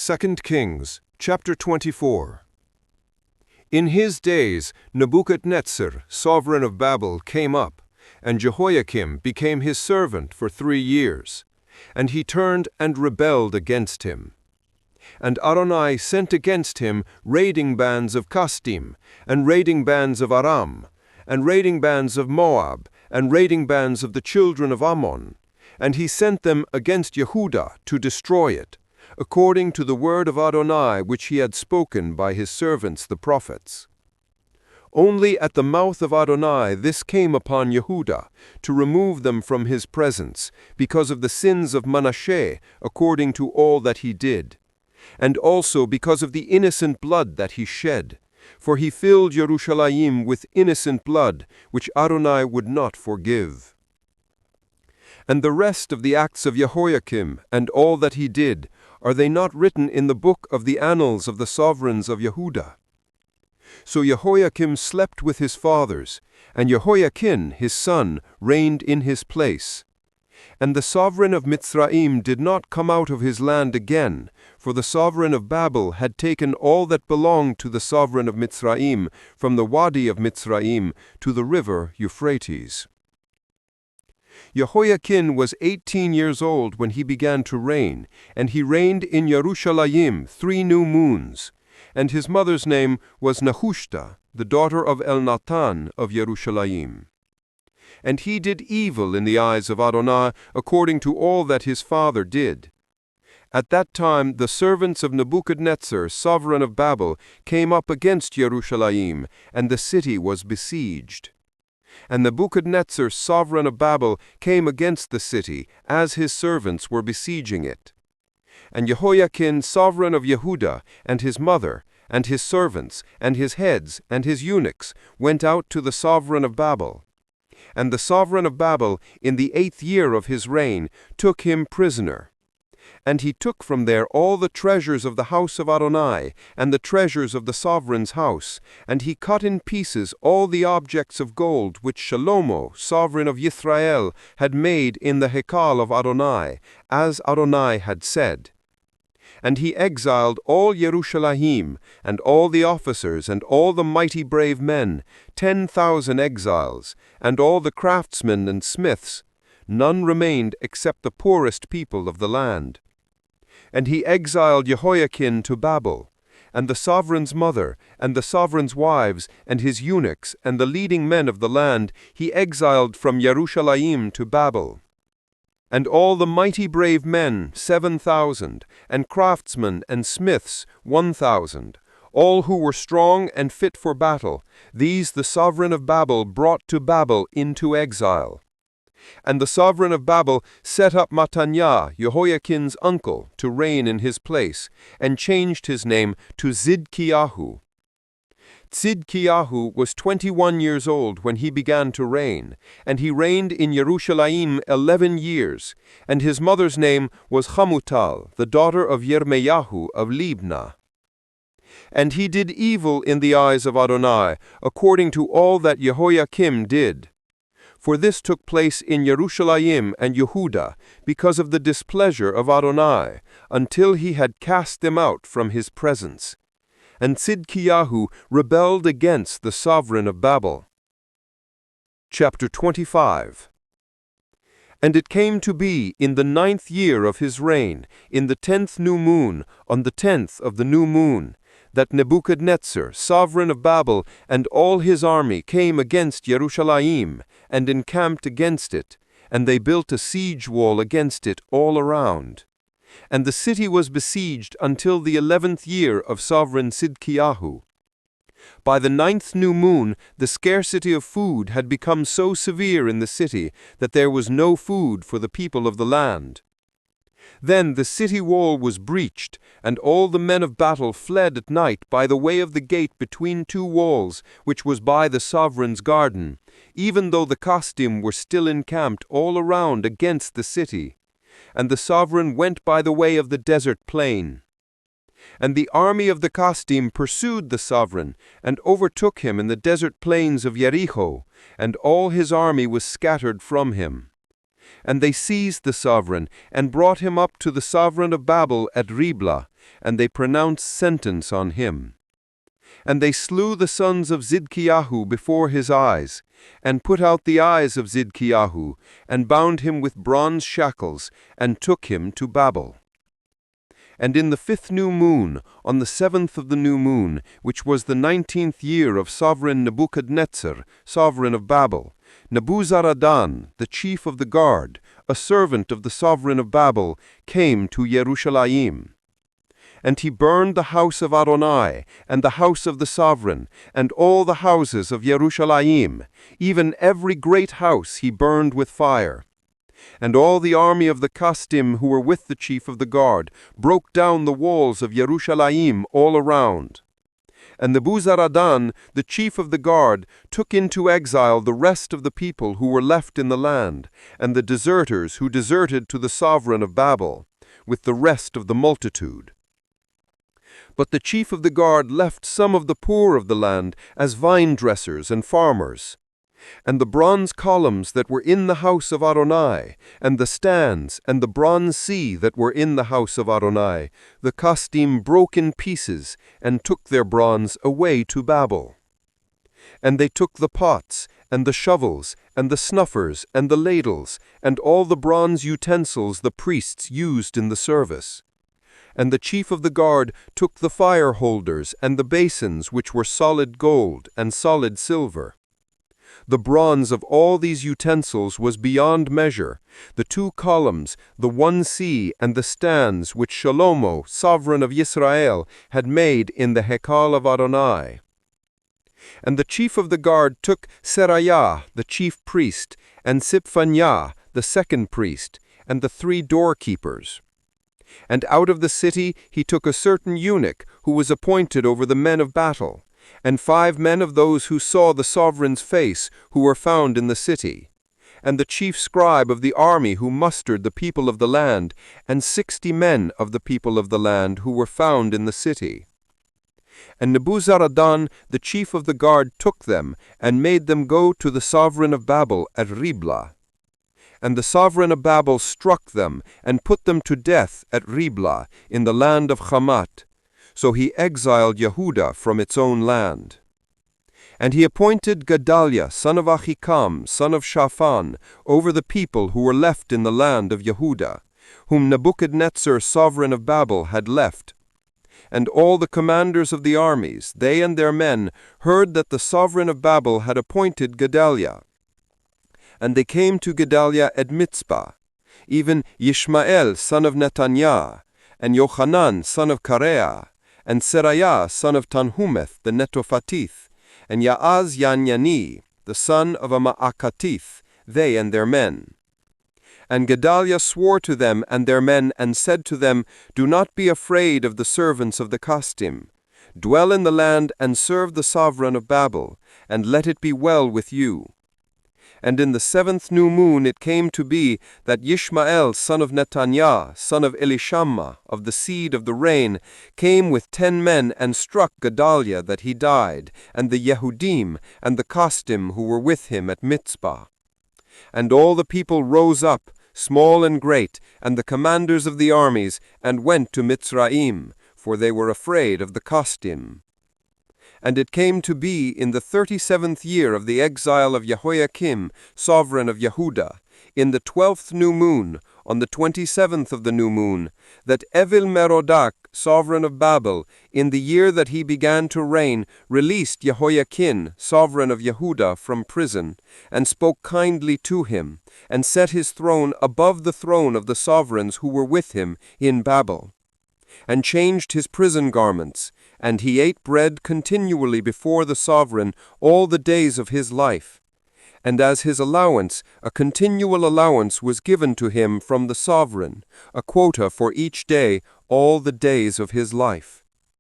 2 Kings, chapter 24. In his days Nebuchadnezzar, sovereign of Babel, came up, and Jehoiakim became his servant for 3 years. And he turned and rebelled against him. And Adonai sent against him raiding bands of Kasdim, and raiding bands of Aram, and raiding bands of Moab, and raiding bands of the children of Ammon. And he sent them against Yehudah to destroy it, according to the word of Adonai which he had spoken by his servants the prophets. Only at the mouth of Adonai this came upon Yehudah, to remove them from his presence, because of the sins of Manasseh, according to all that he did, and also because of the innocent blood that he shed. For he filled Jerusalem with innocent blood, which Adonai would not forgive. And the rest of the acts of Jehoiakim, and all that he did, are they not written in the book of the annals of the sovereigns of Yehudah? So Jehoiakim slept with his fathers, and Jehoiachin his son reigned in his place. And the sovereign of Mitzrayim did not come out of his land again, for the sovereign of Babel had taken all that belonged to the sovereign of Mitzrayim, from the wadi of Mitzrayim to the river Euphrates. Jehoiachin was 18 years old when he began to reign, and he reigned in Jerusalem 3 new moons. And his mother's name was Nehushta, the daughter of Elnathan of Jerusalem. And he did evil in the eyes of Adonai, according to all that his father did. At that time the servants of Nebuchadnezzar, sovereign of Babel, came up against Jerusalem, and the city was besieged. And Nebuchadnezzar, sovereign of Babel, came against the city, as his servants were besieging it. And Jehoiachin, sovereign of Yehudah, and his mother, and his servants, and his heads, and his eunuchs, went out to the sovereign of Babel. And the sovereign of Babel, in the 8th year of his reign, took him prisoner. And he took from there all the treasures of the house of Adonai, and the treasures of the sovereign's house, and he cut in pieces all the objects of gold which Shalomo, sovereign of Yisrael, had made in the Hekal of Adonai, as Adonai had said. And he exiled all Jerusalem, and all the officers, and all the mighty brave men, 10,000 exiles, and all the craftsmen and smiths. None remained except the poorest people of the land. And he exiled Jehoiachin to Babel, and the sovereign's mother, and the sovereign's wives, and his eunuchs, and the leading men of the land, he exiled from Jerusalem to Babel. And all the mighty brave men, 7,000, and craftsmen and smiths, 1,000, all who were strong and fit for battle, these the sovereign of Babel brought to Babel into exile. And the sovereign of Babel set up Mattaniah, Jehoiachin's uncle, to reign in his place, and changed his name to Tzidkiyahu. Tzidkiyahu was 21 years old when he began to reign, and he reigned in Jerusalem 11 years, and his mother's name was Hamutal, the daughter of Yirmeyahu of Libnah. And he did evil in the eyes of Adonai, according to all that Jehoiakim did. For this took place in Jerusalem and Yehudah, because of the displeasure of Adonai, until he had cast them out from his presence. And Tzidkiyahu rebelled against the sovereign of Babel. Chapter 25. And it came to be in the 9th year of his reign, in the 10th new moon, on the 10th of the new moon, that Nebuchadnezzar, sovereign of Babel, and all his army came against Jerusalem, and encamped against it, and they built a siege wall against it all around. And the city was besieged until the 11th year of sovereign Tzidkiyahu. By the 9th new moon, the scarcity of food had become so severe in the city that there was no food for the people of the land. Then the city wall was breached, and all the men of battle fled at night by the way of the gate between 2 walls, which was by the sovereign's garden, even though the Kasdim were still encamped all around against the city. And the sovereign went by the way of the desert plain. And the army of the Kasdim pursued the sovereign, and overtook him in the desert plains of Jericho, and all his army was scattered from him. And they seized the sovereign, and brought him up to the sovereign of Babel at Riblah, and they pronounced sentence on him. And they slew the sons of Zidkiyahu before his eyes, and put out the eyes of Zidkiyahu, and bound him with bronze shackles, and took him to Babel. And in the 5th new moon, on the 7th of the new moon, which was the 19th year of sovereign Nebuchadnezzar, sovereign of Babel, Nebuzaradan, the chief of the guard, a servant of the sovereign of Babel, came to Jerusalem. And he burned the house of Adonai, and the house of the sovereign, and all the houses of Jerusalem, even every great house he burned with fire. And all the army of the Kasdim who were with the chief of the guard broke down the walls of Jerusalem all around. And Nebuzaradan, the chief of the guard, took into exile the rest of the people who were left in the land, and the deserters who deserted to the sovereign of Babel, with the rest of the multitude. But the chief of the guard left some of the poor of the land as vine-dressers and farmers. And the bronze columns that were in the house of Adonai, and the stands, and the bronze sea that were in the house of Adonai, the Kasdim broke in pieces, and took their bronze away to Babel. And they took the pots, and the shovels, and the snuffers, and the ladles, and all the bronze utensils the priests used in the service. And the chief of the guard took the fire holders, and the basins which were solid gold and solid silver. The bronze of all these utensils was beyond measure, the 2 columns, the 1 sea, and the stands which Shlomo, sovereign of Israel, had made in the Hekal of Adonai. And the chief of the guard took Seraiah, the chief priest, and Sipphaniah, the 2nd priest, and the 3 doorkeepers. And out of the city he took a certain eunuch, who was appointed over the men of battle, and 5 men of those who saw the sovereign's face, who were found in the city, and the chief scribe of the army who mustered the people of the land, and 60 men of the people of the land who were found in the city. And Nebuzaradan, the chief of the guard, took them, and made them go to the sovereign of Babel at Riblah. And the sovereign of Babel struck them, and put them to death at Riblah, in the land of Hamath. So he exiled Yehudah from its own land. And he appointed Gedaliah, son of Ahikam, son of Shaphan, over the people who were left in the land of Yehudah, whom Nebuchadnezzar, sovereign of Babel, had left. And all the commanders of the armies, they and their men, heard that the sovereign of Babel had appointed Gedaliah. And they came to Gedaliah at Mitzpah, even Yishmael, son of Netaniah, and Yochanan, son of Kareah, and Seraiah, son of Tanhumeth, the Netophatith, and Yaaz Yanyani, the son of a Ma'akatith, they and their men. And Gedaliah swore to them and their men, and said to them, Do not be afraid of the servants of the Kasdim. Dwell in the land, and serve the sovereign of Babel, and let it be well with you. And in the 7th new moon it came to be that Yishmael, son of Netaniah, son of Elishama, of the seed of the rain, came with 10 men and struck Gedaliah that he died, and the Yehudim, and the Kasdim who were with him at Mitzpah. And all the people rose up, small and great, and the commanders of the armies, and went to Mitzraim, for they were afraid of the Kasdim. And it came to be in the 37th year of the exile of Jehoiakim, sovereign of Yehudah, in the 12th new moon, on the 27th of the new moon, that Evil-Merodach, sovereign of Babel, in the year that he began to reign, released Jehoiakim, sovereign of Yehudah, from prison, and spoke kindly to him, and set his throne above the throne of the sovereigns who were with him in Babel, and changed his prison garments, and he ate bread continually before the sovereign all the days of his life. And as his allowance, a continual allowance was given to him from the sovereign, a quota for each day all the days of his life.